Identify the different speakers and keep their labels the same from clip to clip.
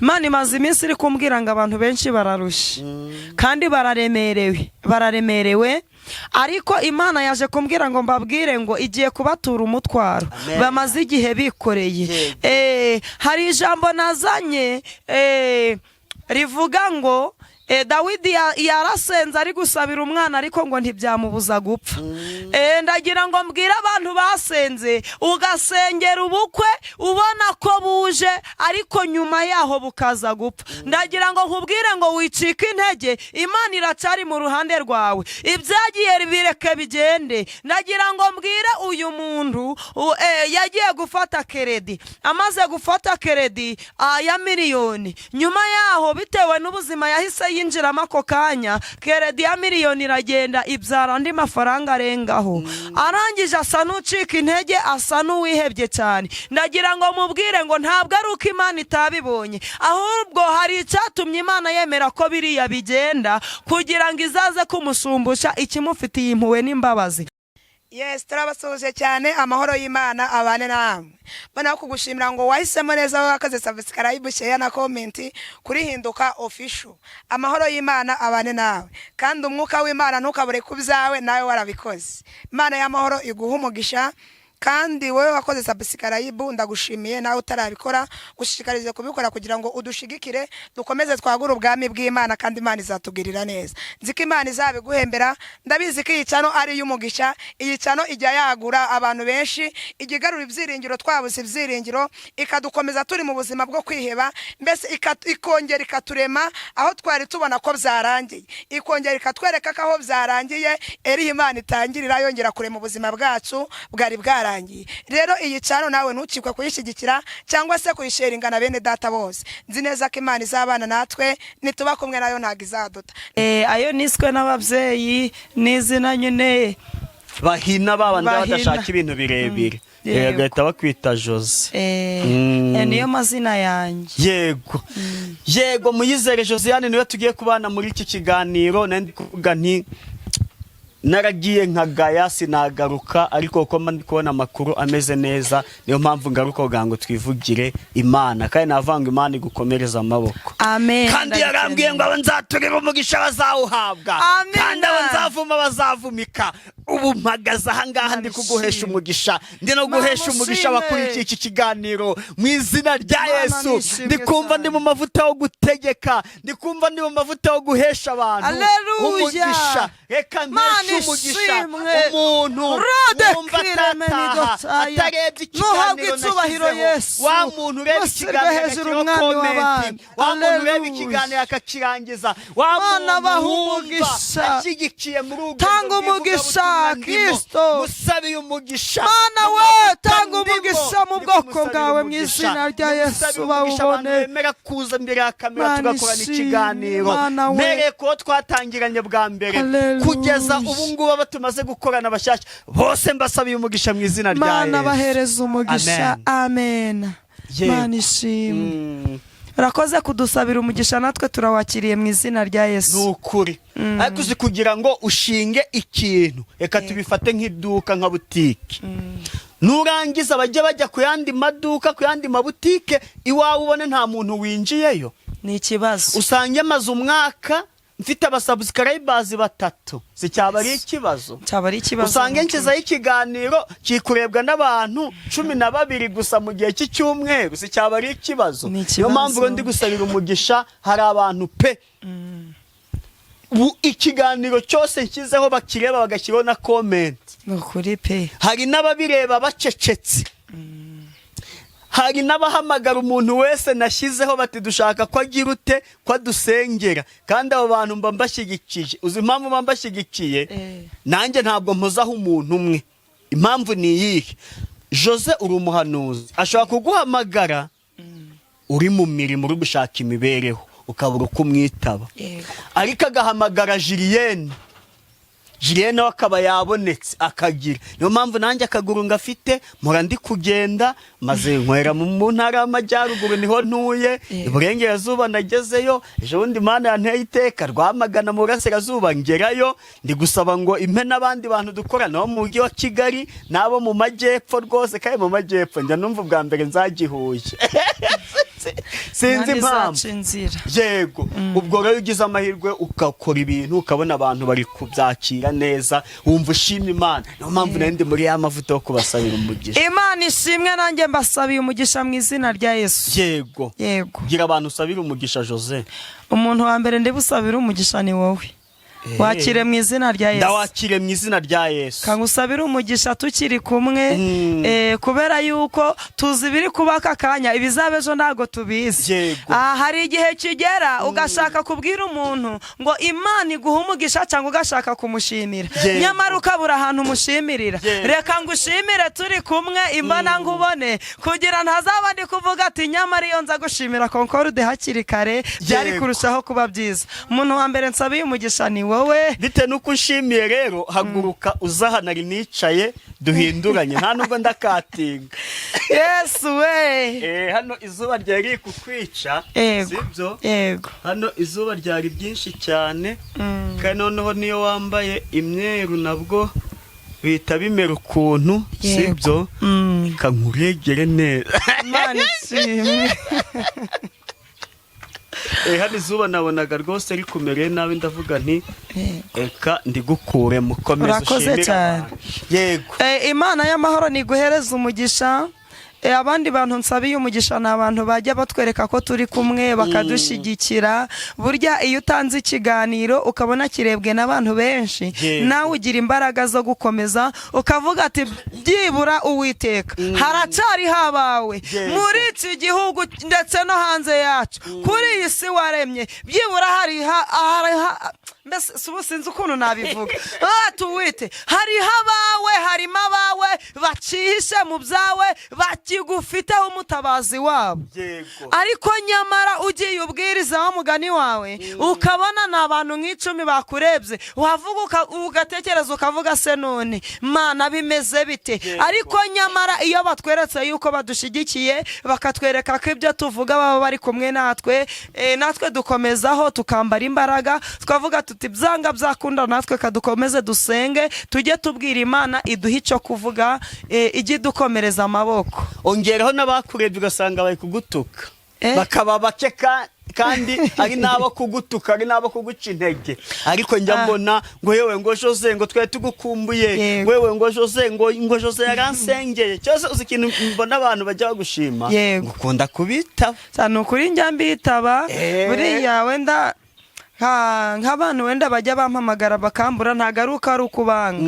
Speaker 1: Imana imaze iminsi iri kumbwira ngo abantu benshi bararusha kandi bararemerewe ariko Imana yaje kumbwira ngo mbabwire ngo igiye kubatura umutwaro bamaze igihe bikoreye. Hari ijambo nazanye rivuga ngo Dawidi yarasenze ari gusabira umwana ariko ngo ntibyamubuza gupfa. Ndagira ngo mbwira abantu basenze ugasengera ubukwe ubona ko buje ariko nyuma yaho bukaza gupfa. Ndagira ngo nkubwire ngo wicike intege, Imana iracari mu ruhande rwawe, ibyagiye bireke bigende. Ndagira ngo mbwire uyu muntu yagiye gufata keredi, amaze gufata keredi ya miliyoni, nyuma yaho bitewe n'ubuzima yahise yinjiramo ako kanya keredi ya miliyoni iragenda ibyara andi mafaranga arengaho, arangije asa n'ucika intege, asa n'uwihebye cyane. Ndagira ngo mubwire ngo ntabwo ari uko Imana itabibonye, ahubwo hari icyatumye Imana yemera ko biriya bigenda kugira ngo izaze kumusumbusha ikimufitiye impuhwe n'imbabazi.
Speaker 2: Yes, turabasuje cyane, amahoro y'Imana abane namwe. Bana kugushimira ngo wahisemo neza wakaze subscribe, share na comment kuri Hinduka Official. Amahoro y'Imana abane nawe, kandi umwuka w'Imana ntukabure kubyawe nawe warabikoze. Imana y'amahoro iguha umugisha, kandi wewe wakoze subscribe ndagushimiye, nawe utarabikora gushishikarize kubikora kugira ngo udushigikire dukomeze twagura ubwami bw'Imana, kandi Imana izatugirira neza. Nziko Imana izabiguhembera, ndabizi ko iyicano ari y'umugisha. Iyicano ijya yagura abantu benshi, igigarura ibyiringiro twabuze ibyiringiro, ikadukomeza turi mu buzima bwo kwiheba, mbese ikongera ikaturema aho twari tubona ko byarangiye, ikongera ikatwereka ko aho byarangiye eri Imana itangirira yongera kurema ubuzima bwacu bwari bwarangiye. Rero iyi cano nawe ntukikwe kuyishigikira cyangwa se kuyisharinga na bene data bose. Nzi neza ko Imana izabana natwe, nituba kumwe nayo ntago izaduta.
Speaker 1: Ayo niswe n'ababyeyi n'izina nyine
Speaker 3: bahina babandi badashaka ibintu birebire, gahita bakwita Jose.
Speaker 1: Niyo mazina yanjye.
Speaker 3: Yego Muyizere Josiane niwe tugiye kubana muri iki kiganiro. Nandi kuvuga nti naragiye nkagaya sinagaruka, ariko uko ndi kubona amakuru ameze neza, niyo mpamvu ngaruka kugira ngo twivugire Imana, kandi navanga Imana igukomereza amaboko.
Speaker 1: Amen.
Speaker 3: Kandi yarambwiye ngo abanzaturira umugisha bazawuhabwa, kandi abanzavuma bazavumika. Ubu mpagaze ahangaha ndi kuguhesha umugisha, ndi no guhesha umugisha bakurikiye iki kiganiro mu izina rya Yesu. Ndikumva ndi mu mavuta yo gutegeka, ndikumva ndi mu mavuta yo guhesha abantu umugisha. Reka mpeshe umugisha umuntu wumva atataha atarebye ikiganiro nashyizeho, wa muntu ureba ikiganiro komenti, wa muntu ureba ikiganiro akakirangiza, wa muntu wumva ashyigikiye muri ubwo
Speaker 1: tanga umugisha Kristo,
Speaker 3: musabiye umugisha.
Speaker 1: Mana we tanga umugisha mu bwoko bwawe mu izina rya Yesu bawubone.
Speaker 3: Mera kuza mbere ya kamera tugakorana ikiganiro, mere ko twatangiranye bwa mbere kugeza ubu ngubu abatumaze gukorana bashyashya bose mbasabiye umugisha mu izina rya Yesu.
Speaker 1: Mana bahereza umugisha. Amen. Mana ishimwe. Urakoze kudusabira umugisha, natwe turawakiriye mu izina rya Yesu.
Speaker 3: Nukuri ariko uzi kugira ngo ushinge ikintu, reka tubifate nk'iduka nka butike. Nurangiza bajya ku yandi maduka, ku yandi mabutike, iwawe ubone nta muntu winjiyeyo,
Speaker 1: ni ikibazo.
Speaker 3: Usange amaze umwaka mfite abasubscribers 3, si cyaba ari ikibazo. Usange nkizaho ikiganiro kikurebwa n'abantu 12 gusa mu gihe cy'icyumweru, si cyaba ari ikibazo. Niyo mpamvu ndi gusabira umugisha, hari abantu pe ikiganiro cyose nshyizeho bakireba bagashyiraho na comment.
Speaker 1: Nukuri pe.
Speaker 3: Hari n'ababireba bacecetse, hari n'abahamagara umuntu wese nashyizeho bati dushaka ko agira ute, ko dusengera, kandi abo bantu mba mbashyigikiye. Uzi impamvu mba mbashyigikiye? Nanjye ntabwo mpuzaho umuntu umwe. Impamvu ni iyihe? Jose uri umuhanuzi, ashobora kuguhamagara uri mu mirimo, uri gushaka imibereho, ukabura uko umwitaba, ariko agahamagara Julienne akaba yabonetse akagira. Niyo mpamvu nanjye akaguru ngafite mpora ndi kugenda, maze nkwera mu ntara y'Amajyaruguru niho ntuye, Iburengerazuba nagezeyo, ejo bundi Imana yanteye iteka Rwamagana mu Burasirazuba ngerayo. Ndi gusaba ngo impe n'abandi bantu dukorana bo mu mujyi wa Kigali n'abo mu majyepfo rwose, kandi mu majyepfo njya numva bwa mbere nzagihuje. sinzi impamvu
Speaker 1: izaca inzira.
Speaker 3: yego ubwo rero ugize amahirwe ugakora ibintu ukabona abantu bari kubyakira neza wumva ushima Imana. Niyo mpamvu nari ndi muri ya mavuta yo kubasabira umugisha.
Speaker 1: Imana ishimwe, nanjye mbasabiye umugisha mu izina rya Yesu.
Speaker 3: Yego gira abantu usabira umugisha. Jose,
Speaker 1: umuntu wa mbere ndi busabira umugisha ni wowe. Wakire mu izina rya Yesu.
Speaker 3: Ndawakire mu izina rya Yesu.
Speaker 1: Kangusabira umugisha tukiri kumwe kubera yuko tuzi biri kubaka kanya ibizabejo ntago tubizi. Hari igihe kigera ugashaka kubwira umuntu ngo Imana iguha umugisha cyangwa ugashaka kumushimira, nyamara ukabura ahantu umushimirira. Reka ngushimire turi kumwe imbana nkubone kugira ntazaba ndi kuvuga ati nyamara iyo nza gushimira Concorde hakiri kare byari kurushaho kuba byiza. Umuntu wa mbere nsabiye umugisha ni wowe.
Speaker 3: Bite nuko ushimiye rero haguruka uzahana nicaye duhinduranye nta nubwo ndakatinga.
Speaker 1: Yesu we,
Speaker 3: hano izuba ryari kukwica sibyo?
Speaker 1: Yego,
Speaker 3: hano izuba ryari byinshi cyane kandi noneho niyo wambaye imyeru nabwo bita bimera ukuntu sibyo? Kankuregere neza.
Speaker 1: Imana ishimwe.
Speaker 3: Hano izuba nabonaga rwose ari kumereye nabi ndavuga nti eka ndigukure mukomeze ushimire. Yego,
Speaker 1: Imana y'amahoro niguhereza umugisha. Abandi bantu nsabiye umugisha ni abantu bajya batwereka ko turi kumwe bakadushigikira. Burya iyo utanze ikiganiro ukabona kirebwe n'abantu benshi, nawe ugira imbaraga zo gukomeza ukavuga ati byibura Uwiteka haracari habawe muri iki gihugu ndetse no hanze yacu, kuri iyi si waremye byibura hari mbese sinzi ukuntu nabivuga. Tuwite hariho abawe, harimo abawe bacihishe mu byawe bakigufiteho umutabazi wabo, ariko nyamara ugiye ubwiriza wa mugani wawe ukabona ni abantu nk'icumi bakurebye, wavuga ugatekereza ukavuga se none Mana bimeze bite? Ariko nyamara iyo batweretse yuko badushigikiye bakatwereka ko ibyo tuvuga baba bari kumwe natwe, natwe dukomezaho tukambara imbaraga tukavuga tuti byanga byakunda natwe kadukomeze dusenge tujye tubwira Imana iduha icyo kuvuga, ijye dukomereza amaboko.
Speaker 3: Ongeraho n'abakurebye ugasanga bari kugutuka bakaba bake kandi ari nabo kugutuka ari nabo kuguca intege, ariko njya mbona ngo yewe ngo Jose ngo twari tugukumbuye, wewe ngo Jose ngo Jose yaransengeye. Cyose uzi ikintu mbona abantu bajya bagushima ngukunda kubitaba
Speaker 1: cyane ukuri njya mbitaba. Buriya wenda nk'abantu wenda bajya bampamagara bakambura ntagaruka ari ukubanga,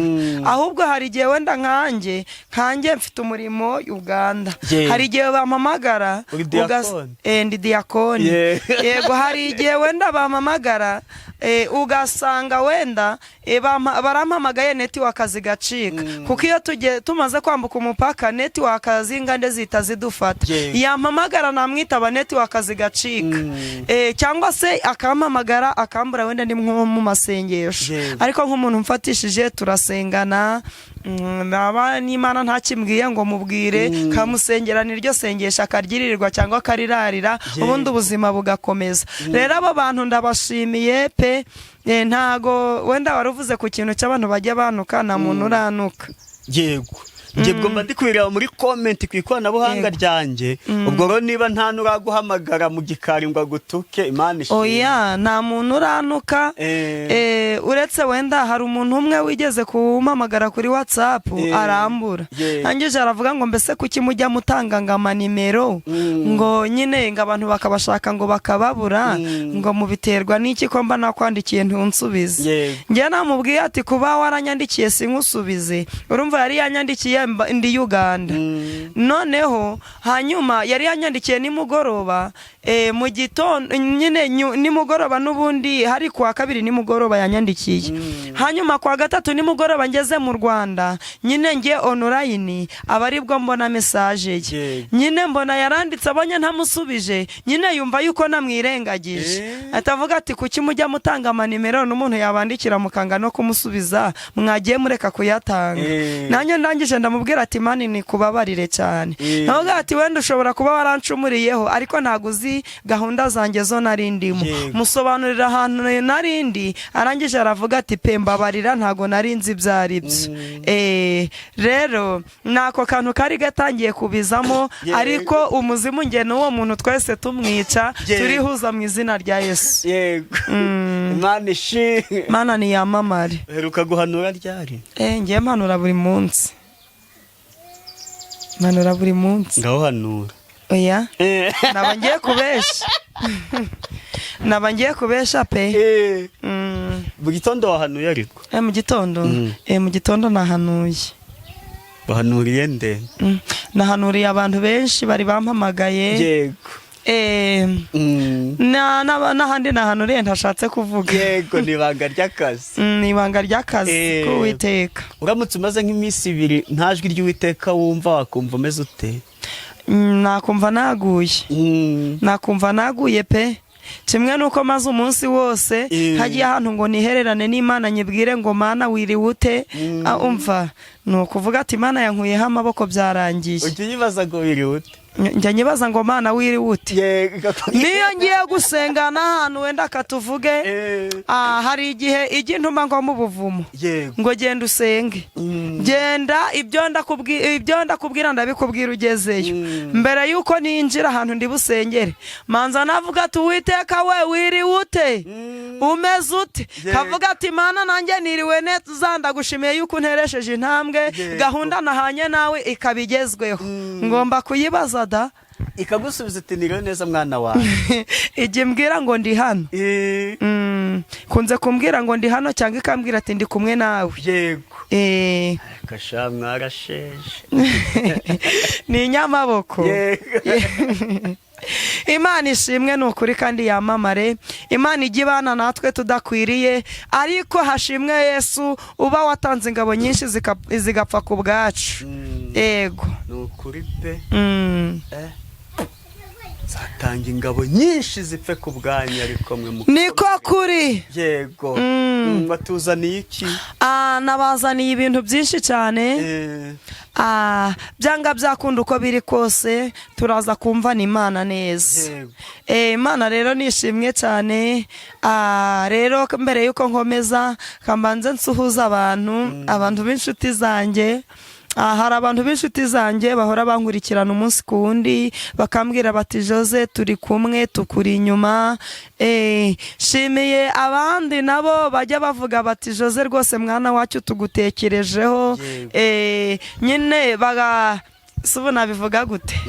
Speaker 1: ahubwo hari igihe wenda nkanjye mfite umurimo Uganda, hari igihe bampamagara ndi diakoni. Yego, hari igihe wenda bampamagara ugasanga wenda barampamagaye network zigacika, kuko iyo tumaze kwambuka umupaka network zingande zita zidufata. Yampamagara namwitaba network zigacika, cyangwa se akampamagara akambura wenda ndi mu masengesho, ariko nk'umuntu mfatishije turasengana n'Imana ntakimbwiye ngo mubwire kamusengera niryo sengesha akaryirirwa cyangwa akarirarira ubundi ubuzima bugakomeza. Rero abo bantu ndabashimiye pe. Ntago wenda waruvuze ku kintu cy'abantu bajya banuka na muntu uranuka.
Speaker 3: Yego, njye mba ndi kwireba muri comment ku ikoranabuhanga ryanjye, ubwo rero niba nta nuraguhamagara mu gikari ngo agutuke Imana ishimwe.
Speaker 1: Oya, nta muntu uranuka. Uretse wenda hari umuntu umwe wigeze kumpamagara kuri WhatsApp arambura, angije aravuga ngo mbese kuki mujya mutanga ngama nimero ngo nyine ngo abantu bakabashaka ngo bakababura ngo mubiterwa n'iki ko mba nakwandikiye ntunsubize. Njye namubwiye ati kuba waranyandikiye sinkusubize, urumva yari yanyandikiye ndi Uganda. Noneho hanyuma yari yanyandikiye nimugoroba, mu gitondo nyine nimugoroba n'ubundi hari kwa kabiri nimugoroba yanyandikiye. Hanyuma kwa gatatu nimugoroba ngeze mu Rwanda nyine nge online abaribwo mbona message ye, nyine mbona yaranditse abanye ntamusubije, nyine yumva yuko namwirengagije. Atavuga ati kuki mujya mutanga amanimero n'umuntu yabandikira mukanga no kumusubiza, mwagiye mureka kuyatanga. Nanjye ndangije mubwira ati Imana ni kubabarire cyane ntabwo ati wenda ushobora kuba warancumuriyeho ariko ntago uzi gahunda zanjye zo narindimo musobanurira ahantu narindi arangije aravuga ati pe mbabarira ntago narinzi byari byo rero nako kantu kari gatangiye kubizamo ariko umuzimu nge n'uwo muntu twese tumwica turihuza mu izina rya Yesu.
Speaker 3: Yego. Imana ishimwe.
Speaker 1: Imana ni yamamare.
Speaker 3: Uheruka guhanura ryari?
Speaker 1: Ngiye mpanura buri munsi. Mpanura buri munsi.
Speaker 3: Ngaho hanura.
Speaker 1: Oya. Naba ngiye kubesha. Naba ngiye kubesha pe.
Speaker 3: Mu gitondo wahanuye ariko?
Speaker 1: Mu gitondo. Mu gitondo nahanuye.
Speaker 3: Wahanuriye nde?
Speaker 1: Nahanuriye abantu benshi bari bampamagaye.
Speaker 3: Yego.
Speaker 1: N'ahandi nahanuriye ntashatse kuvuga.
Speaker 3: Yego, ni ibanga ry'akazi.
Speaker 1: Ni ibanga ry'akazi k'Uwiteka.
Speaker 3: Uramutse umaze nk'iminsi 2 nta jwi ry'Uwiteka wumva wakumva umeze ute?
Speaker 1: Nakumva naguye. Nakumva naguye pe. Kimwe nuko maze umunsi wose hagiye ahantu ngo nihererane n'Imana nyibwire ngo Mana wiriwe ute umva nukuvuga ati Imana yankuyeho amaboko byarangiye.
Speaker 3: Ugiye yibaza ngo wiriwe ute?
Speaker 1: Njya nyibaza ngo Mana wiriwe ute? Niyo ngiye gusenga n'ahantu wenda katuvuge hari igihe igintuma ngo mu buvumo ngo genda usenge genda ibyo ndakubwira ndabikubwira ugezeyo mbere yuko ninjira ahantu ndi busengere manza navuga ati Uwiteka we wiriwe ute umeze ute kavuga ati Mana nanjye niriwe neza ndagushimiye yuko unteresheje intambwe gahunda nahanye nawe ikabigezweho ngomba kuyibaza da
Speaker 3: ikagusubiza iti niriwe neza mwana wawe
Speaker 1: igihe mbwira ngo ndi hano kunze kumbwira ngo ndi hano cyangwa ikambwira ati ndi kumwe nawe.
Speaker 3: Yego. Kasha mwarasheje
Speaker 1: ni inyamaboko. Imana ishimwe n'ukuri kandi yamamare. Imana ijya ibana natwe tudakwiriye ariko hashimwe Yesu uba watanze ingabo nyinshi zigapfa ku bwacu. Yego.
Speaker 3: N'ukuri pe. Zatanga ingabo nyinshi zipfe ku bwanyu ariko mwe mu
Speaker 1: niko kuri.
Speaker 3: Yego. Batuzaniye iki?
Speaker 1: Nabazaniye ibintu byinshi cyane. Byanga byakunda uko biri kose turaza kumva ni Imana neza. Imana rero nishimwe cyane. Rero mbere yuko nkomeza kambanze nsuhuza abantu b'inshuti zanjye. Hari abantu b'inshuti zanjye bahora bankurikirana umunsi ku wundi bakambwira bati Jose turi kumwe tukuri inyuma. Shimiye abandi nabo bajya bavuga bati Jose rwose mwana wacu tugutekerejeho. Nyine subu nabivuga gute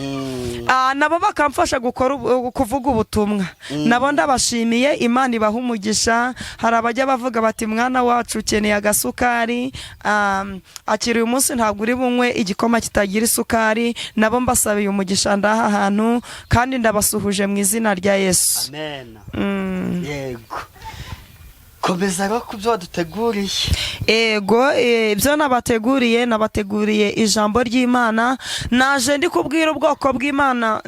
Speaker 1: nabo bakamfasha kuvuga ubutumwa nabo ndabashimiye. Imana ibaha umugisha. Hari abajya bavuga bati mwana wacu ukeneye agasukari akiri uyu munsi ntabwo uri bunywe igikoma kitagira isukari. Nabo mbasabiye umugisha ndaha hantu kandi ndabasuhuje mu izina rya Yesu.
Speaker 3: Amen. Yego. Komeza ko byo waduteguriye.
Speaker 1: Ego ibyo nabateguriye ijambo ry'Imana. Naje ndi kubwira ubwoko bw'Imana.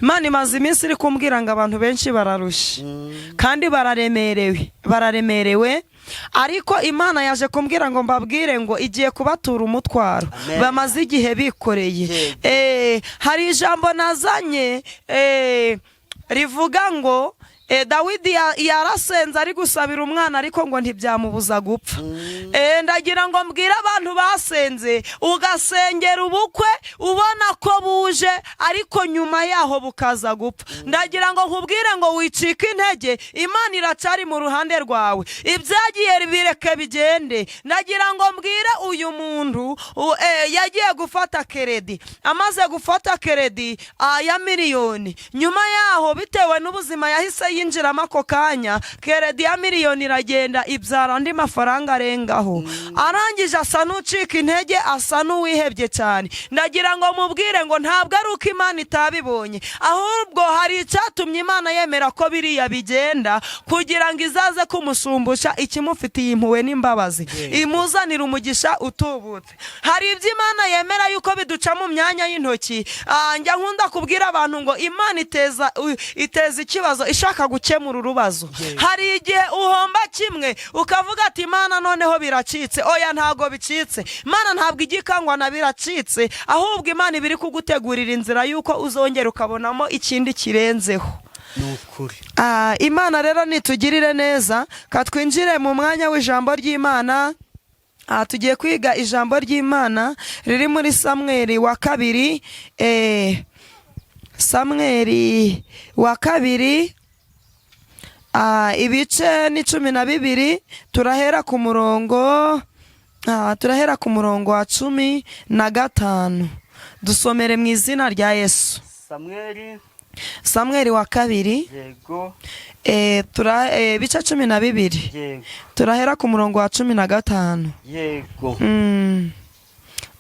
Speaker 1: Imana imaze iminsi iri kumbwira ngo abantu benshi bararusha kandi bararemerewe ariko Imana yaje kumbwira ngo mbabwire ngo igiye kubatura umutwaro bamaze igihe bikoreye. Hari ijambo nazanye rivuga ngo Dawidi yarasenze ari gusabira umwana ariko ngo ntibyamubuza gupfa. Ndagira ngo mbwira abantu basenze ugasengera ubukwe ubona ko buje ariko nyuma yaho bukaza gupfa. Ndagira ngo nkubwire ngo wicike intege Imana iracari mu ruhande rwawe ibyagiye bireke bigende. Ndagira ngo mbwire uyu muntu yagiye gufata keredi amaze gufata keredi ya miliyoni nyuma yaho bitewe n'ubuzima yahise yinjiramo ako kanya keredi ya miliyoni iragenda ibyara andi mafaranga arengaho arangije asa n'ucika intege asa n'uwihebye cyane. Ndagira ngo mubwire ngo ntabwo ari uko Imana itabibonye ahubwo hari icyatumye Imana yemera ko biriya bigenda kugira ngo izaze kumusumbusha ikimufitiye impuhwe n'imbabazi imuzanira umugisha utubutse. Hari ibyo Imana yemera yuko biduca mu myanya y'intoki. Njya nkunda kubwira abantu ngo Imana iteza ikibazo ishaka gukemura urubazo. Hari igihe uhomba kimwe ukavuga ati Imana noneho biracitse. Oya, ntago bicitse. Imana ntabwo igikangwa na biracitse, ahubwo Imana ibiri kugutegurira inzira yuko uzongera ukabonamo ikindi kirenzeho.
Speaker 3: Nukuri.
Speaker 1: Imana rero nitugirire neza, katwinjire mu mwanya w'ijambo ry'Imana. Tugiye kwiga ijambo ry'Imana riri muri Samweli wa kabiri, Samweli wa kabiri, ibice ni 12. Turahera ku murongo wa 15. Dusomere mu izina rya Yesu. Samweli wa kabiri,
Speaker 3: yego,
Speaker 1: bice 12.
Speaker 3: yego,
Speaker 1: turahera ku murongo wa 15.
Speaker 3: yego.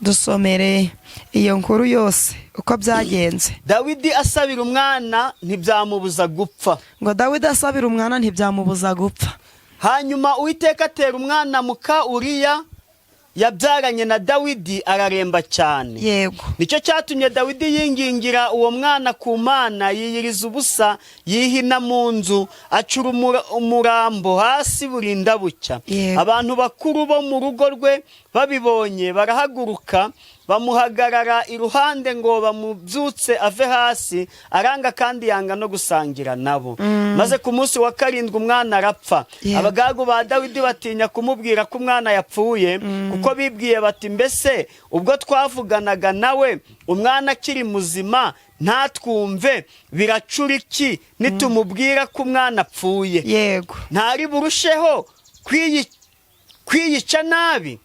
Speaker 1: Dusomere iyo nkuru yose uko byagenze.
Speaker 3: Dawidi asabira umwana ntibyamubuza gupfa.
Speaker 1: Ngo Dawidi asabira umwana ntibyamubuza gupfa.
Speaker 3: Hanyuma Uwiteka atera umwana muka Uriya yabyaranye na Dawidi araremba cyane.
Speaker 1: Yego.
Speaker 3: Nicyo cyatumye Dawidi yingingira uwo mwana ku Mana, yiyiriza ubusa, yihina mu nzu, acura umurambo hasi burinda bucya. Abantu bakuru bo mu rugo rwe babibonye barahaguruka, bamuhagarara iruhande ngo bamubyutse ave hasi, aranga kandi yanga no gusangira nabo. Maze ku munsi wa 7 umwana arapfa. Abagaragu ba Dawidi batinya kumubwira ko umwana yapfuye, kuko bibwiye bati mbese ubwo twavuganaga nawe umwana akiri muzima ntatwumve biracura iki nitumubwira ko umwana apfuye?
Speaker 1: Yego.
Speaker 3: Ntari burusheho kwiyica nabi.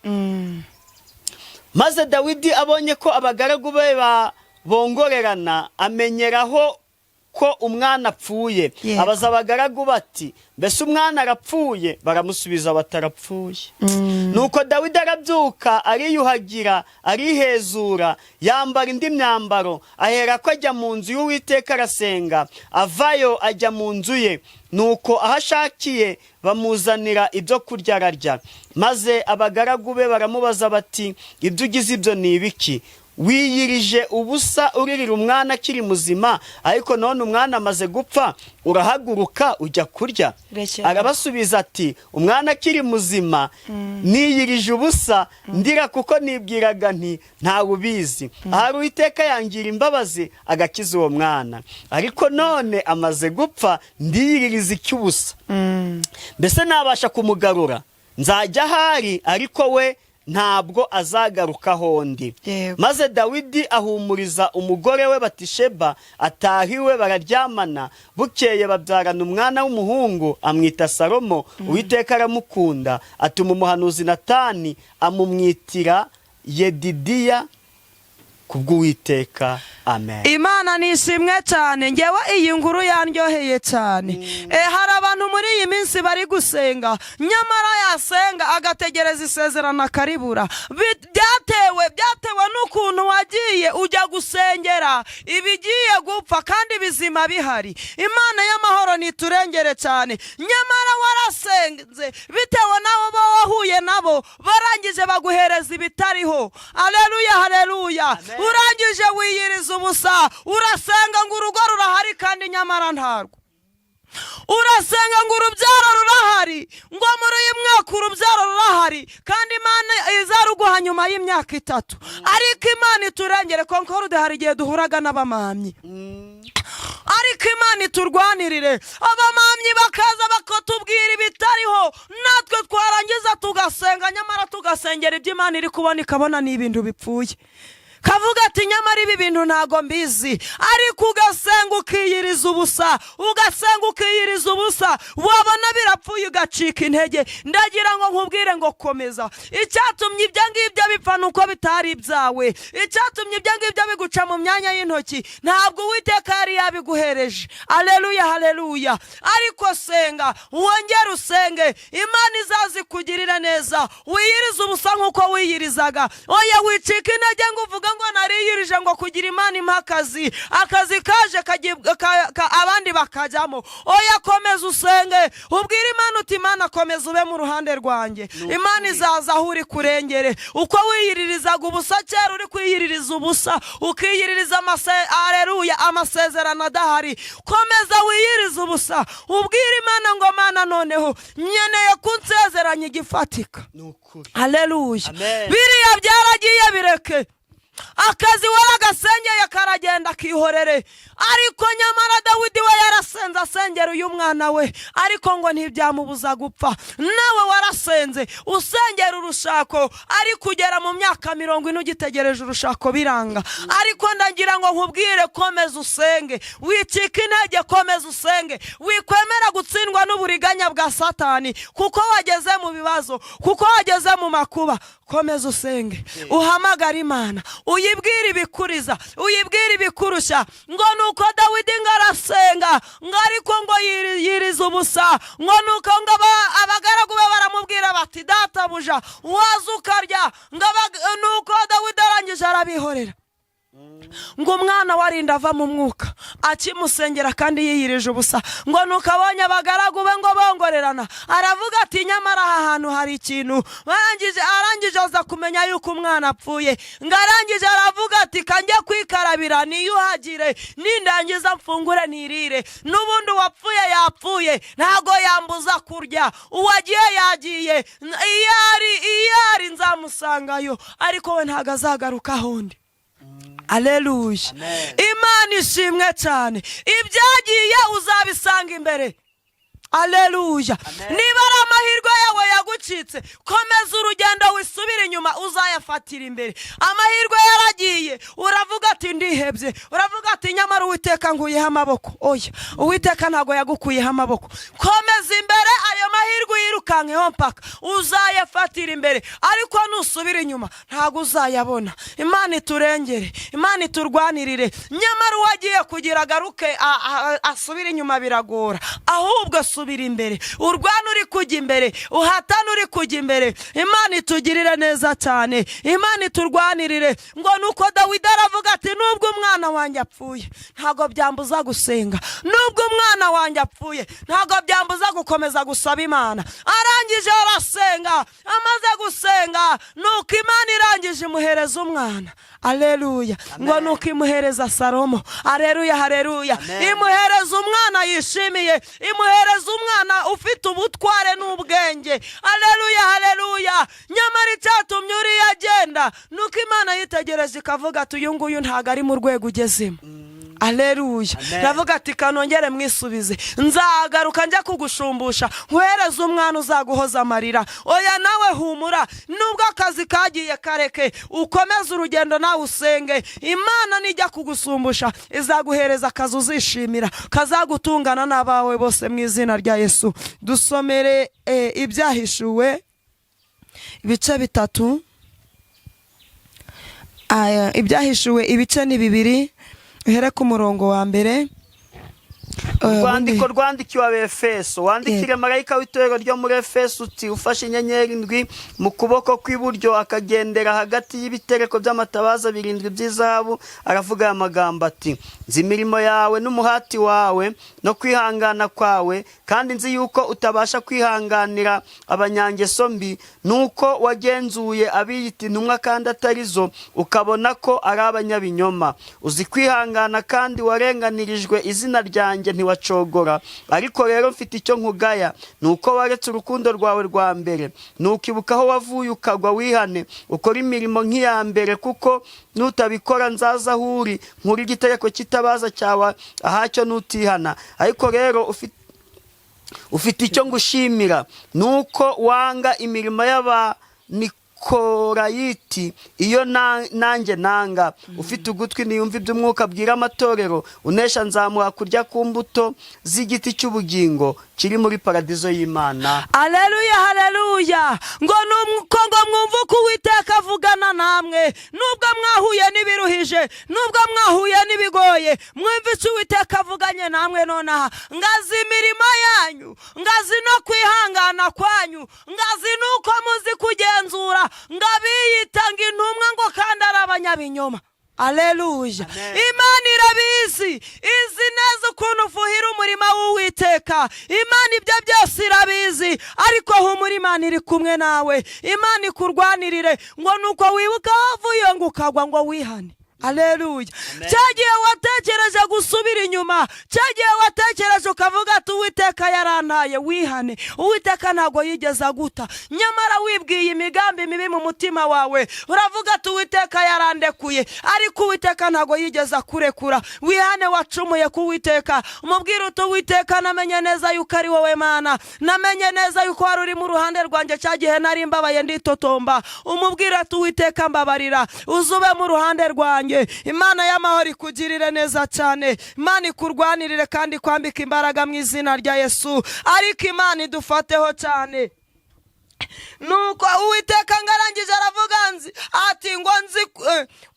Speaker 3: Maze Dawidi abonye ko abagaragu be bongorerana, amenyeraho ko umwana apfuye. Abaza abagaragu bati mbese umwana arapfuye? Baramusubiza batarapfuye. Nuko Dawidi arabyuka, ariyuhagira, arihezura, yambara indi myambaro, ahera ko ajya mu nzu y'Uwiteka arasenga, avayo ajya mu nzu ye. Nuko ahashakiye bamuzanira ibyo kurya ararya. Maze abagaragu be baramubaza bati ibyo ugize ibyo ni ibiki? Wiyirije ubusa uririra umwana akiri muzima, ariko none umwana amaze gupfa urahaguruka ujya kurya? Arabasubiza ati umwana akiri muzima niyirije ubusa ndira kuko nibwiraga nti ntawe ubizi. Ahari Uwiteka yangira imbabazi agakiza uwo mwana, ariko none amaze gupfa ndiyiririza icy'ubusa. Mbese nabasha kumugarura? Nzajya ahari, ariko we ntabwo azagaruka hondi. Maze Dawidi ahumuriza umugore we Batisheba, atahiwe bararyamana. Bukeye babyarana umwana w'umuhungu, amwita Salomo. Uwiteka aramukunda, atuma umuhanuzi Natani amumwitira Yedidiya kubw'Uwiteka. Amen.
Speaker 1: Imana nishimwe cyane. Ngewe iyi nkuru yaryoheye cyane. Hari abantu muri iyi minsi bari gusenga, nyamara yasenga agategereza isezerano akaribura. Byatewe n'ukuntu wagiye ujya gusengera ibigiye gupfa kandi bizima bihari. Imana y'amahoro niturengere cyane. Nyamara warasenze bitewe nabo wahuye nabo, barangije baguhereza ibitariho. Haleluya, haleluya. Urangije wiyiriza ubusa, urasenga ngo urugo rurahari kandi nyamara ntarwo. Urasenga ngo urubyaro rurahari, ngo muri uyu mwaka urubyaro rurahari kandi Imana izaruguha nyuma y'imyaka 3. Ariko Imana iturengere konko rudahari igihe duhuraga n'abamamyi. Ariko Imana iturwanirire, abamamyi bakaza bakatubwira ibitariho, natwe twarangiza tugasenga, nyamara tugasengera ibyo Imana iri kubona ikabona ni ibintu bipfuye. Kavuga ati nyamara ibi bintu ntago mbizi, ariko ugasenga ukiyiriza ubusa, wabona birapfuye ugacika intege. Ndagira ngo nkubwire ngo komeza. Icyatumye ibyo ngibyo bipfa nuko bitari ibyawe. Icyatumye ibyo ngibyo biguca mu myanya y'intoki ntabwo Uwiteka yari yabiguhereje. Haleluya, haleluya. Ariko senga, wongere usenge, Imana izazi kugirira neza. Wiyiriza ubusa nkuko wiyirizaga. Oya wicika intege ngo uvuga ngo nariyirije ngo kugira Imana impa akazi kaje abandi bakajyamo. Oya, komeza usenge, ubwire Imana uti Imana komeza ube mu ruhande rwanjye. Imana izaza aho uri kurengere. Uko wiyiririzaga ubusa kera uri kwiyiririza ubusa, ukiyiririza aleluya amasezerano adahari. Komeza wiyiriza ubusa, ubwire Imana ngo Mana noneho nyeneye kunsezeranya igifatika. Haleluya. Biriya byaragiye bireke. Akazi waragasengeye karagenda kihorere. Ariko nyamara Dawidi we yarasenze asengera uyu mwana we, ariko ngo ntibyamubuza gupfa. Nawe warasenze usengera urushako, ari kugera mu myaka 40 ugitegereje urushako biranga. Ariko ndagira ngo nkubwire, komeza usenge, wicika intege, komeza usenge, wikwemera gutsindwa n'uburiganya bwa Satani, kuko wageze mu bibazo, kuko wageze mu makuba. Komeza usenge, uhamagara Imana, uyibwire ibikuriza, uyibwire ibikurusha. Ngo nuko Dawidi ngarasenga, ngo ariko ngo yiriza ubusa. Ngo nuko ngo abagaragu be baramubwira bati databuja waza ukarya. Nuko Dawidi arangije arabihorera. Ngo umwana warinda ava mu mwuka akimusengera kandi yiyirije ubusa. Ngo nuko abonye abagaragu be ngo bongorerana, aravuga ati nyamara aha hantu hari ikintu. Arangije aza kumenya yuko umwana apfuye. Ngo arangije aravuga ati kanjye kwikarabira niyuhagire, nindangiza mfungure nirire. N'ubundi wapfuye yapfuye, ntago yambuza kurya. Uwagiye yagiye, iyari nzamusangayo, ariko we ntago azagaruka hondi. Haleluya. Imana ishimwe cyane. Ibyagiye uzabisanga imbere. Haleluya. Niba ari amahirwe yawe yagucitse, komeza urugendo wisubire inyuma, uzayafatira imbere. Amahirwe yaragiye, uravuga ati ndihebye, uravuga ati nyamara Uwiteka nguyeho amaboko. Oya, Uwiteka ntago yagukuyeho amaboko. Komeza imbere, ayo mahirwe yirukankeho mpaka uzayafatira imbere. Ariko nusubira inyuma ntago uzayabona. Imana iturengere, Imana iturwanirire. Nyamara uwagiye kugira garuke asubira inyuma biragora. Ahubwo subira imbere, urwana uri kujya imbere, uhatana uri kujya imbere. Imana itugirire neza cyane, Imana iturwanirire. Ngo nuko Dawidi aravuga ati nubwo umwana wanjye apfuye ntago byambuza gusenga, nubwo umwana wanjye apfuye ntago byambuza gukomeza gusaba Imana. Arangije arasenga, amaze gusenga nuko Imana irangije imuhereza umwana. Haleluya. Ngo nuko imuhereza Salomo. Haleluya, haleluya. Imuhereza umwana yishimiye, imuhereza umwana ufite ubutware n'ubwenge. Haleluya, haleluya. Nyamara icyatumye uriya agenda nuko Imana yitegereje ikavuga ati uyu nguyu ntago ari mu rwego ugezemo. Haleluya. Ravuga ati kanongere mwisubize, nzagaruka njya kugushumbusha, nkwereza umwana uzaguhoza amarira. Oya nawe humura, nubwo akazi kagiye kareke, ukomeze urugendo nawe usenge. Imana nijya kugusumbusha izaguhereza akazi uzishimira, kazagutungana n'abawe bose mu izina rya Yesu. Dusomere Ibyahishuwe ibice 3. Ibyahishuwe ibice ni 2. Uhere ku murongo wa mbere.
Speaker 3: Urwandiko rwandikiwe Abefeso. Wandikire marayika w'itorero ryo muri Efeso uti ufashe inyenyeri 7 mu kuboko kw'iburyo, akagendera hagati y'ibitereko by'amatabaza 7 by'izahabu, aravuga aya magambo ati nzi imirimo yawe n'umuhati wawe no kwihangana kwawe, kandi nzi yuko utabasha kwihanganira abanyangeso mbi, nuko wagenzuye abiyita intumwa kandi atarizo, ukabona ko ari abanyabinyoma. Uzi kwihangana kandi warenganirijwe izina ryanjye ntiwacogora. Ariko rero mfite icyo nkugaya, nuko waretse urukundo rwawe rwa mbere. Nukibuka aho wavuye ukagwa, wihane ukora imirimo nk'iya mbere, kuko nutabikora nzaza aho uri nkuri igitereko cy'itabaza cyawe ahacyo nutihana. Ariko rero ufite icyo ngushimira, nuko wanga imirimo y'Abanikorayiti, iyo nanjye nanga. Ufite ugutwi niyumva iby'umwuka abwira amatorero, unesha nzamuha kurya ku mbuto z'igiti cy'ubugingo kiri muri paradizo y'Imana.
Speaker 1: Haleluya, haleluya. Ngo nuko ngo mwumve uko Uwiteka avugana namwe, nubwo mwahuye n'ibiruhije, nubwo mwahuye n'ibigoye, mwumve icyo Uwiteka avuganye namwe nonaha. Ngazi imirimo yanyu, ngazi no kwihangana kwanyu, ngazi nuko muzi kugenzura, ngabiyitanga intumwa ngo kandi ari n'abanyabinyoma. Aleluya. Imana irabizi, izi neza ukuntu ufuhira umurima w'Uwiteka. Imana ibyo byose irabizi, ariko humura, Imana iri kumwe nawe. Imana ikurwanirire, ngo nuko wibuka wavuye ngo ukagwa ngo wihane. Aleluya. Cyagiye watekereje gusubira inyuma, cyagiye watekereje ukavuga ati Uwiteka yarantaye, wihane. Uwiteka ntago yigeze aguta, nyamara wibwiye imigambi mibi mu mutima wawe, uravuga ati Uwiteka yarandekuye, ariko Uwiteka ntago yigeze akurekura. Wihane wacumuye ku Uwiteka, umubwire uti Uwiteka, namenye neza yuko ari wowe Mana, namenye neza yuko wari uri mu ruhande rwanjye cyagihe nari mbabaye nditotomba. Umubwire ati Uwiteka, mbabarira, uzube mu ruhande rwanjye. Imana y'amahoro ikugirire neza cyane, Imana ikurwanirire kandi kwambika imbaraga mu izina rya Yesu. Ariko Imana idufateho cyane. Nuko Uwiteka ngarangije aravuga ati ngo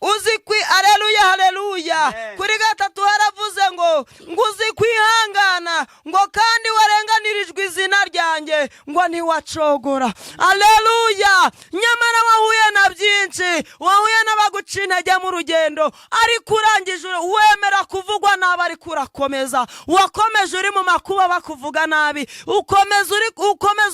Speaker 1: uzikwi. Aleluya, haleluya. Kuri gatatu haravuze ngo uzi kwihangana, ngo kandi warenganirijwe izina ryanjye, ngo ntiwacogora. Aleluya. Nyamara wahuye na byinshi, wahuye n'abaguca intege mu rugendo, ariko urangije wemera kuvugwa nabi, ariko urakomeza. Wakomeje uri mu makuba bakuvuga nabi, ukomeza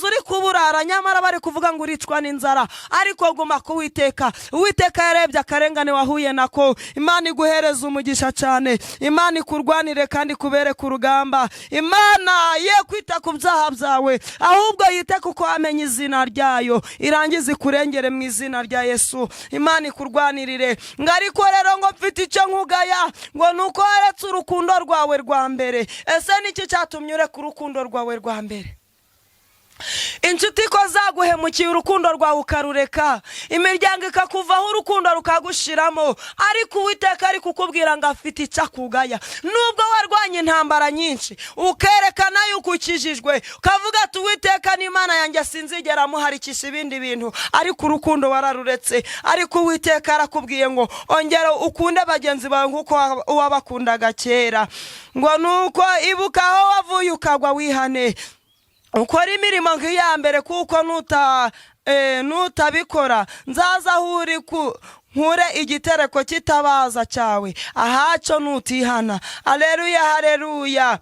Speaker 1: uri kuburara, nyamara bari kuvuga ngo uricwa n'inzara, ariko guma ku Uwiteka. Uwiteka yarebye akarengane wahuye nako. Imana iguhereza umugisha cyane, Imana ikurwanire kandi kubere ku rugamba. Imana ye kwita ku byaha byawe, ahubwo yite kuko amenye izina ryayo, irangize kurengere mu izina rya Yesu. Imana ikurwanirire. Ngariko rero ngo mfite icyo nkugaya, ngo nuko waretse urukundo rwawe rwa mbere. Ese niki cyatumye ureka urukundo rwawe rwa mbere? Inshuti ko zaguhemukiye urukundo rwawe ukarureka, imiryango ikakuvaho urukundo rukagushiramo, ariko Uwiteka ari kukubwira ngo afite icyo akugaya. Nubwo warwanye intambara nyinshi, ukerekana yuko ukijijwe, ukavuga ati Uwiteka ni Imana yanjye, sinzigera muharikisha ibindi bintu, ariko urukundo wararuretse. Ariko Uwiteka arakubwiye ngo ongera ukunde bagenzi bawe nk'uko wabakundaga kera. Ngo nuko ibuka aho wavuye ukagwa, wihane, ukora imirimo nk'iya mbere, kuko nutabikora nzaza aho uri nkure igitereko kitabaza cyawe, ahaco nutihana. Aleluya, haleluya.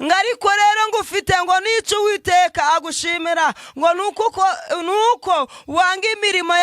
Speaker 1: Ngariko rero ngufite ngo nico Uwiteka agushimira, ngo nuko wanga imirimo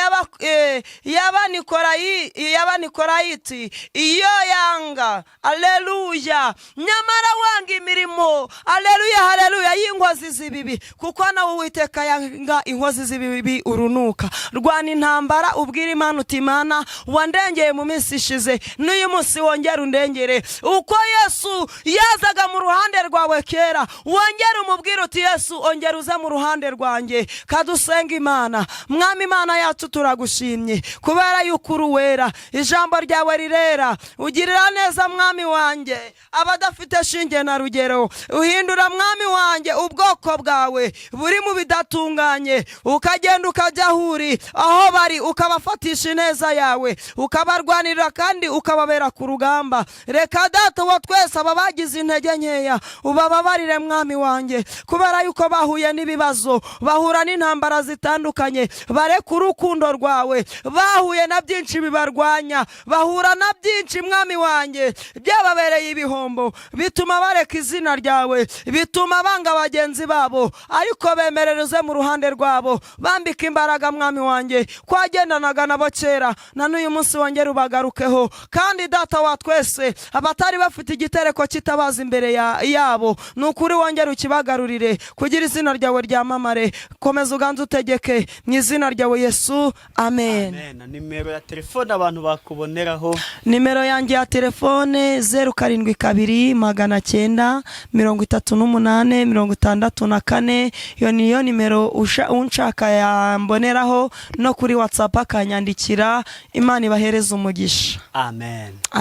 Speaker 1: y'Abanikorayiti iyo yanga. Aleluya. Nyamara wanga imirimo, aleluya, haleluya, y'inkozi z'ibibi, kuko nawe Uwiteka yanga inkozi z'ibibi urunuka. Rwana intambara, ubwira Imana uti Imana, wandengeye mu minsi ishize, n'uyu munsi wongera undengere. Uko Yesu yazaga mu ruhande rwawe kera, wongera umubwira uti Yesu, ongera uze mu ruhande rwanjye. Kadusenga Imana. Mwami Imana yacu, turagushimye kubera yuko uri wera, ijambo ryawe rirera. Ugirira neza Mwami wanjye abadafite shinge na rugero, uhindura Mwami wanjye ubwoko bwawe buri mu bidatunganye, ukagenda ukajya ahuri aho bari, ukabafatisha ineza yawe, ukabarwanirira kandi ukababera ku rugamba. Reka Data wa twese ababagize intege nkeya ubababarire Mwami wanjye, kubera yuko bahuye n'ibibazo, bahura n'intambara zitandukanye, bareka urukundo rwawe, bahuye na byinshi bibarwanya, bahura na byinshi Mwami wanjye byababereye ibihombo, bituma bareka izina ryawe, bituma banga bagenzi babo, ariko bemerereze mu ruhande rwabo, bambika imbaraga Mwami wanjye, kwagendanaga nabo kera, na n'uyu munsi wongera ubagarukeho. Kandi Data wa twese abatari bafite igitereko kitabaza imbere yabo, nukuri wongera ukibagarurire, kugira izina ryawe ryamamare. Komeza uganze utegeke mu izina ryawe Yesu, amen.
Speaker 3: Amen. Nimero ya telefone abantu bakuboneraho?
Speaker 1: Nimero yanjye ya telefone 07293864. Iyo niyo nimero unshaka yamboneraho, no kuri WhatsApp akanyandikira. Imana ibahereze umugisha.
Speaker 3: Amen.